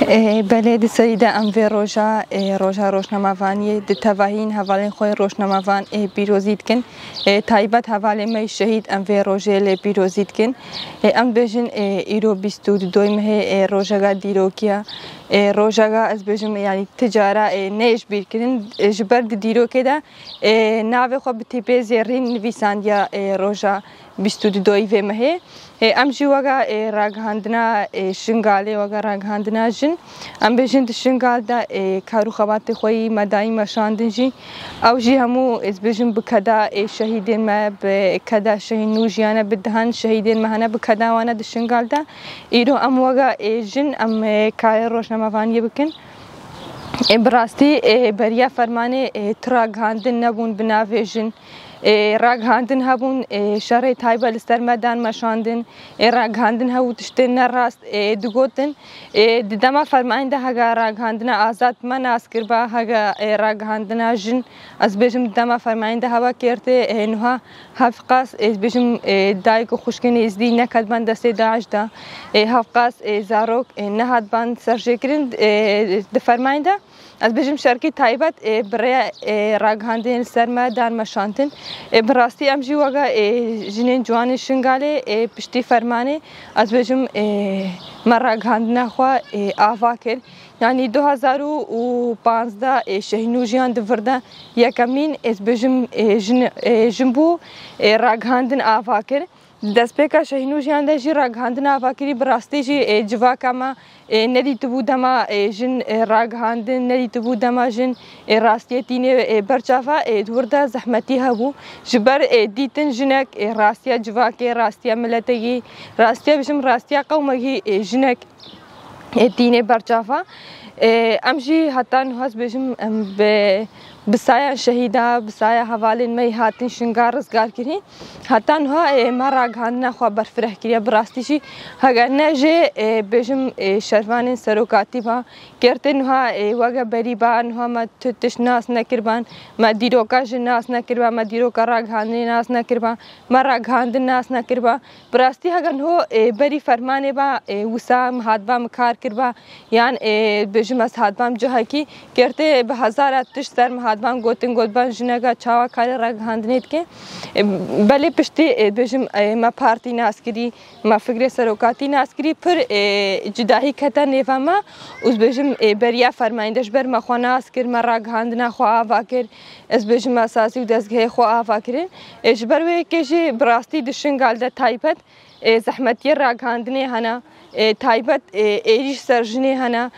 بله سریده ام و روژا روشنموانی دتوهین حوالین خوی روشنموان بیروزید کن تایبت حوالی می شهید ام و روژه بیروزید کن ام بجن ایرو 22 مه روژا دیروکیا روژا از بجم یعنی تجاره نیش بیر کردن جبر دیروکه دا ناو خو بتیپه زیرین نویساندیا روژا 22 مه ام جی وگا راگهاندنا شنگاله وگا راگهاندنا جن ام بجن شنگال دا کارو خوات خوی مدای مشاندن جی او جی همو از بجن بکدا شهیدین ما بکدا شهید نوجیانا بدهان شهیدین مهنا بکدا وانا د شنگال دا ایرو ام وگا جن ام کار روشنموانی بکن براستی بریا فرمانه تراگهاندن نبون بناوی جن راگهاندن هبون شهر تایبه لستر مدان مشاندن راگهاندن هاو تشتن نراست دگوتن دما فرماینده هگا راگهاندن آزاد من اسکر با هگا راگهاندن جن از بجم دما فرماینده هوا کرده نها هفقاس از بجم دایک خوشکنی ازدی نکد بند دست داعش دا هفقاس زاروک نهاد بند سرجکرین د فرماینده از بجم شرکی تایبت برای راگهاندن سر مدان مشاندن براستی ام جی وگا جنین جوان شنگاله پشتی فرمانه از بجم راگهاندن خوا آوا کرد یعنی 2015 شهینوجیان دورده یکمین از بجم جنبو راگهاندن آوا کرد دست پیکا شهینوجیان ده جی راگهاندن آوا کری براستی جی جواکا ما ندیت بودما جن راگهاندن ندیت بودما جن راستیتینه برچافا دورده زحمتی هبو جبر دیتن جنک راستیا جواکی راستیا ملتگی راستیا بجم راستیا قومگی جنک دینه برچافا امجی حتی نهاز بجم بسایا شهیدا بسایا حوالین می هاتن شنگار رزگار کردین حتی نها ما راگهاندنا خوا برفره کردیا براستیشی هگر نجه بجم شروان سروکاتی با کرده نها وگا بری با نها ما تش ناس نکربان ما دیروکا جن ناس نکربان ما دیروکا راگهاندنی ناس نکربان ما راگهاندن ناس نکربان براستی هگر نها بری فرمانه با وسام هادبام کار کربا یان بجم از هادبام جهایی کی کرده به هزارات تش سر بان گوتن گوت بان جنگا چاوا کار راگهاندنیت که بله پشتی بجم ما پارتی ناسکری ما فکر سروکاتی ناسکری پر جداهی کتا نیفا ما از بجم بریا فرمایندش بر ما خو ناسکر ما راگهاندنا خو آوا کر از بجم اساسی و دزگه خو آوا کرن اجبر وی که براستی دشنگال ده تایبت زحمتی راگهاندنی هنا تایبت ایریش سرجنی هنا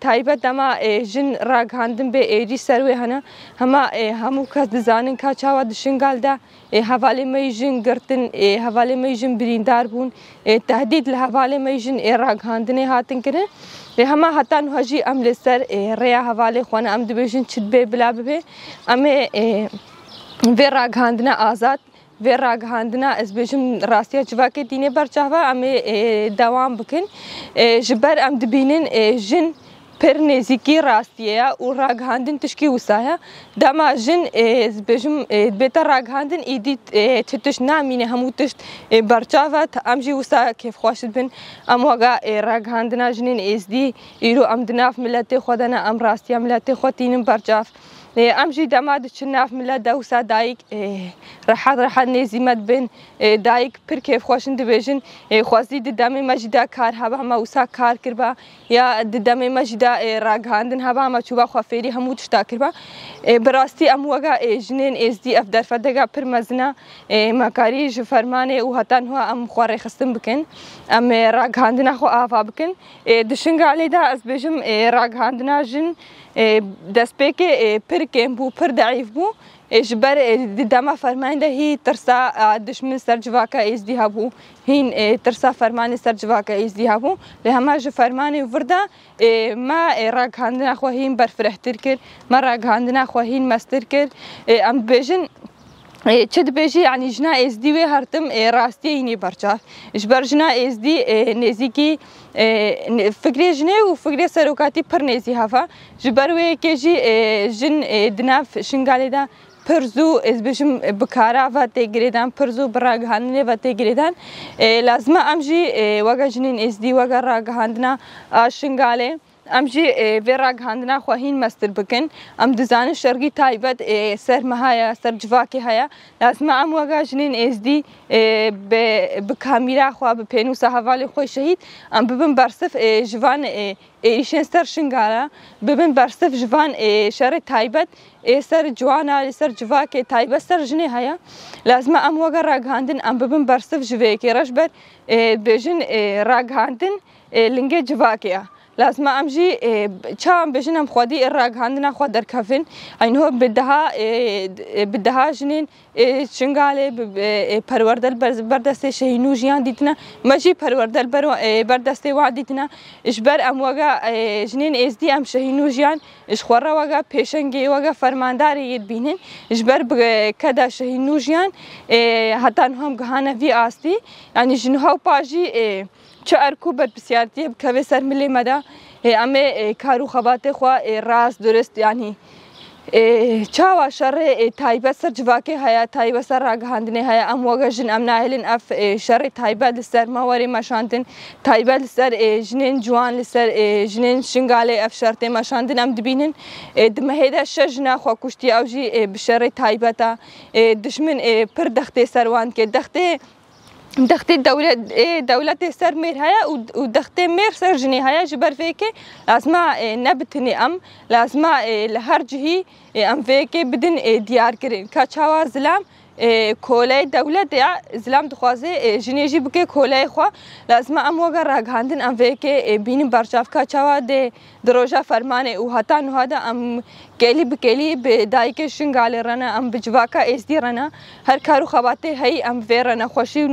تایبت اما جن راگهاندن به ایری سروی هنا همو کس دزانن که چاوا دشنگال ده حوالی می جن گرتن حوالی می جن بریندار بون تهدید لحوالی می جن راگهاندن هاتن کرن همه حتی نهاجی ام لسر ریا حوالی خوانه ام دبیجن چد به بلا به ام و راگهاندن آزاد و راگهاندنا از بجم راستیا جواکی دینه برچاوا ام دوام بکن جبر ام دبینن جن پر نزیکی راستیا و راگهاندن تشکی وسایا دما جن از بجم بیتا راگهاندن ایدی تش نامینه همو تشت برچاوا ام جی وسا کیف خوشت بن ام وگا راگهاندنا جنین ازدی ایرو ام دناف ملت خودنا ام راستیا ملت خودینم برچاف امجي دماد تشناف ملا دوسا دايك راح نزيمت بين دايك بركيف خوشن دبيجن خوازي ددامي مجدا كار هبا ما وسا كار كربا يا ددامي مجدا راگهاندن هبا ما چوبا خوافيري همو تشتا كربا براستي ام وگا جنين ازدي افدر فدگا پر مزنا مكاري جو فرمانه او هتان هو ام خواري خستم بكن ام راگهاندنا خو آفا بكن دشنگ علي دا از بيجم راگهاندنا جن دست پیک پر کم بو پر ضعیف بو اجبر دما فرمانده هی ترسا دشمن سر جواکا ازدیها بو هین ترسا فرمان سر جواکا ازدیها بو لهما جو فرمانی وردا ما راگهاندنا خو هین برفرهتر کر ما راگهاندنا خو هین مستر کر ام بجن چد بیشی یعنی جنا ازدی و هرتم راستی اینی برچاف اجبر جنا ازدی نزیکی فکری جنه و فکری سروکاتی پر نزی هفا جبر و که جی جن دناف شنگالی دا پرزو از بجم بکارا و تگریدن پرزو براگهاندنه و تگریدن لازم امجی وگا جنین ازدی وگا راگهاندنا شنگاله امجی و راگهاندنا خواهین مستر بکن ام دزان شرقی تایبت سر مهایا سر جواکی هیا لازم ام وگا جنین ازدی به کامیرا خوا به پینوس حوالی خوی شهید ام ببین برصف جوان ایشن سر شنگاله ببین برصف جوان شر تایبت سر جوانا سر جواکی تایبت سر جنی هیا لازم ام وگا راگهاندن ام ببین برصف جواکی رش بر بجن راگهاندن لنگه جواکیه لازم امجی چام بجنم خودی راگهاندنا خود در کفن اینها بدها جنین شنگاله پروردل بردست شهینوجیان دیتنا مجی پروردل بردست وعد دیتنا اجبر ام وگا جنین ازدی ام شهینوجیان اش خورا وگا پیشنگی وگا فرمانداری ید بینن اجبر کدا شهینوجیان حتی هم گهانه وی آستی یعنی جنها پاجی چه ارکوبت بسیارتی بکوی سر ملی مدا اما کارو خبات خوا راست درست یعنی چاوا شر تایبت سر جواکی هیا تایبت سر راگهاندنه هیا ام وگا جن ام ناهلن اف شر تایبت لسر مواری مشاندن تایبت لسر جنین جوان لسر جنین شنگاله اف شرط مشاندن ام دبینن دمهیدا شجنا خوا کشتی اوجی بشر تایبتا دشمن پر دخته سروان که دخت دولت سر میر هیا و دخت میر سر جنی هیا جبر فیکه لازم نبتنی ام لازم لهر جهی ام فیکه بدن دیار کرین کچاوا زلام کولای دولت یا زلام دخوازه جنیجی بکه کولای خوا لازم ام وگا راگهاندن ام فیکه بینیم برچاف کچاوا دروجا فرمانه او حتی نهاده ام کلی بکلی به دایک شنگاله رنا ام بجواکا ازدی رنا هر کارو خواته هی ام ویر نخوشی و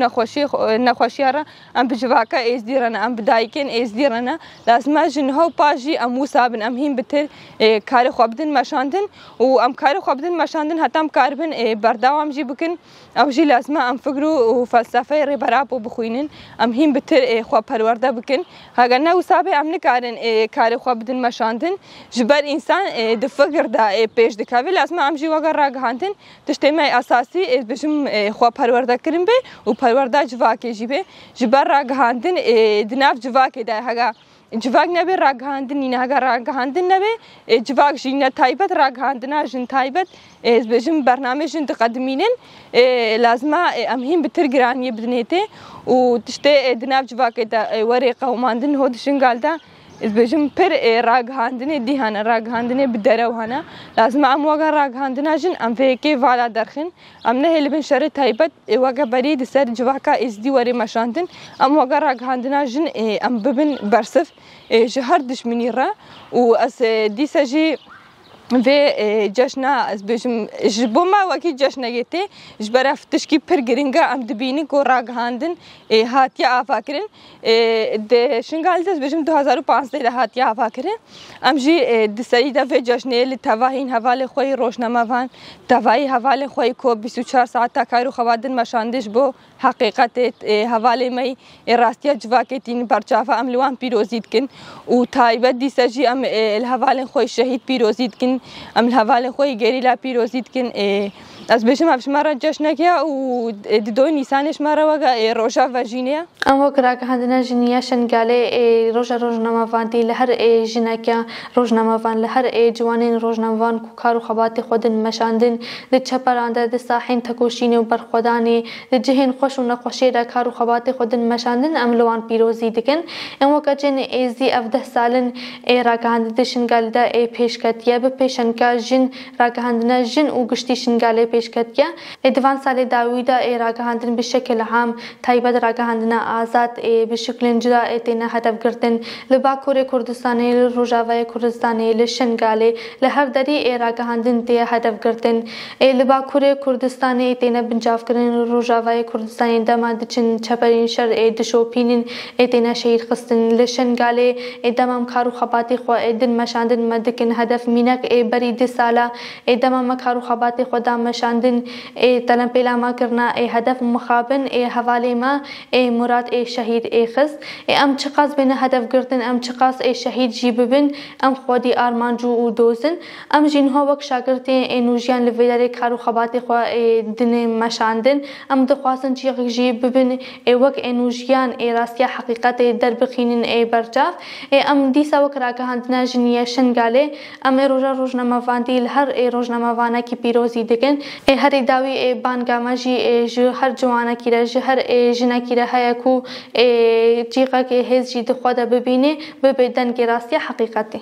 نخوشی را ام بجواکا ازدی رنا ام بدایکن ازدی رنا لازم جنها پاجی ام وسابن ام هیم بتر کار خوابدن مشاندن و ام کار خوابدن مشاندن حتی ام کاربن برداوام جی بکن او جی لازم ام فکرو و فلسفه ربراب و بخوینن ام هیم بتر خواب پرورده بکن هاگر نه وسابه ام نکارن کار خوابدن مشاندن جبر انسان دفکر دا پیش دکاوی لازم امجی وگا راگهاندن تشتیمه اساسی بجم خواه پرورده کرن به و پرورده جواکی جی به جبر راگهاندن دناف جواکی دا هگا جواک نبی راگهاندن اینه هگا راگهاندن نبی جواک جین تایبت راگهاندنا جن تایبت بجم برنامه جن تقدمینن لازم امهیم بتر گرانی بدنیته و تشتی دناف جواکی دا وری قوماندن هود شنگال دا بجم پر راگهاندنه دیهانه راگهاندنه بدره وهانه لازم ام وگا راگهاندنا جن ام فیکی والا درخن ام نه هلبن شر تایبت وگا برید سر جواکا ازدی وری مشاندن ام وگا راگهاندنا جن ام ببن برصف جهر دشمنی را و از دیسجی و جشنا از بجم جبوما وکی جشنا گیته جبرا تشکی پر گرینگا ام دبینی کو راگهاندن هاتیا آفاکرین د شنگال دست بجم 2015 ده هاتیا آفاکرین ام جی دسری ده و جشنه لتواهین حواله خوی روشنامه‌وان تواهی حواله خوی کو 24 ساعت تا کارو خوادن مشاندش بو حقیقت حواله می راستیا جواکی تین برچافه ام لوان پیروزید کن و تایبت دیسجی ام الحواله خوی شهید پیروزید کن ام الحواله خوی گریلا پیروزید کن از بشم افش مرا جشن کیا و دو نیسانش مرا وگا روشا و جینیا ام وقت راگهاندنا جنیا شنگاله روشا روزنامه‌وان تی لهر جنکیا روزنامه‌وان لهر جوانین روزنامه‌وان کارو خبات خودن مشاندن د چپرانده د ساحین تکوشین و برخودانی د جهن خوش و نخوشی را کارو خبات خودن مشاندن ام لوان پیروزی دکن ام وقت جن ازی 17 سالن راگهاندنا شنگاله دا پیشکتیا به پیشنکا جن راگهاندنا جن و گشتی شنگاله پیشکتیا ادوان سال داویدا راگهاندن به شکل عام تایبت راگهاندنا آزاد به شکل جدا تینا هدف گرتن لباکور کردستانی روجاوای کردستانی لشنگاله لهر دری راگهاندن تی هدف گرتن لباکور کردستانی تینا بنجاف کرن روجاوای کردستانی دما دچن چپرین شر دشوپینن تینا شهید خستن لشنگاله دمام کارو خباتی خو ادن مشاندن مدکن هدف مینک بری د سالا دمام کارو خباتی خدا مشاندن مشاندن تلم پیلا ما کرنا هدف مخابن حواله ما مراد شهید خز ام چقاس بین هدف گرتن ام چقاس شهید جی ببن ام خودی آرمانجو و دوزن ام جنها وک شاگرتی نوجیان لویدار کارو خبات خو دن مشاندن ام دخواسن چی جی ببن وک نوجیان راستیا حقیقت در بخینن برجاف ام دیسا وک راگهاندنا جنیه شنگاله ام روزنامه واندی هر روزنامه وانا کی پیروزی دکن هر داوی بانگاما جی هر جوانا کی را هر جنا کی را هيا کو چیقه که هز جی خود ببینه ببدن که راستیا حقیقته